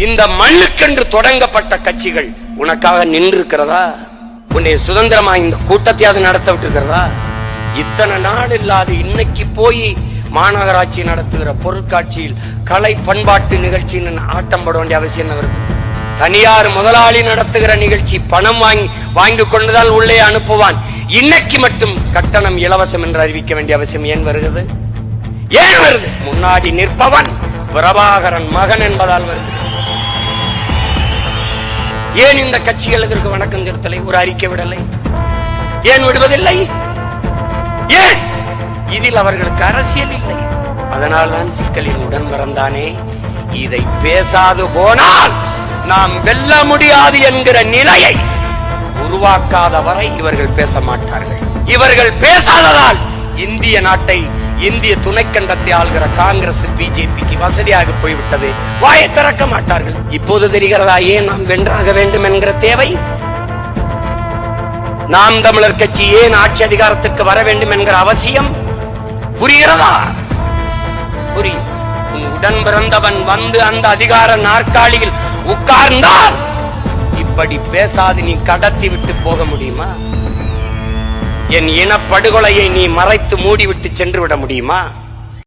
இந்த மண்ணுக்கென்று தொடங்கப்பட்ட கட்சிகள் உனக்காக நின்று இருக்கிறதா? உன்னை சுதந்திரமா இந்த கூட்டத்தையாவது நடத்த விட்டு இருக்கிறதா? இத்தனை நாள் இல்லாத இன்னைக்கு போய் மாநகராட்சி நடத்துகிற பொருட்காட்சியில் கலை பண்பாட்டு நிகழ்ச்சின்னு ஆட்டம் போட வேண்டிய அவசியம் என்ன வருது? தனியார் முதலாளி நடத்துகிற நிகழ்ச்சி பணம் வாங்கி கொண்டுதான் உள்ளே அனுப்புவான். இன்னைக்கு மட்டும் கட்டணம் இலவசம் என்று அறிவிக்க வேண்டிய அவசியம் ஏன் வருகிறது? ஏன் வருது? முன்னாடி நிற்பவன் பிரபாகரன் மகன் என்பதால் வருது. ஏன் இந்த கட்சிகளுக்கு வணக்கம் செலுத்தலை, ஒரு அறிக்கை விடலை? ஏன் விடுவதில்லை? ஏன்? இதில் அவர்களுக்கு அரசியல் இல்லை. அதனால்தான் சிக்கலின் உடன் பிறந்தானே. இதை பேசாது போனால் நாம் வெல்ல முடியாது என்கிற நிலையை உருவாக்காத வரை இவர்கள் பேச மாட்டார்கள். இவர்கள் பேசாததால் இந்திய நாட்டை, இந்திய துணைக்கண்டத்தை ஆள்கிற காங்கிரஸ் பிஜேபிக்கு வசதியாக போய்விட்டது. வாயை திறக்க மாட்டார்கள். இப்போது தெரிகிறதா ஏன் நாம் வென்றாக வேண்டும் என்கிற தேவை? நாம் தமிழர் கட்சி ஏன் ஆட்சி அதிகாரத்துக்கு வர வேண்டும் என்கிற அவசியம் புரிகிறதா? புரியும். உடன் பிறந்தவன் வந்து அந்த அதிகார நாற்காலியில் உட்கார்ந்தால் இப்படி பேசாது நீ கடத்தி விட்டு போக முடியுமா? என் இனப்படுகொலையை நீ மறைத்து மூடிவிட்டு சென்று விட முடியுமா?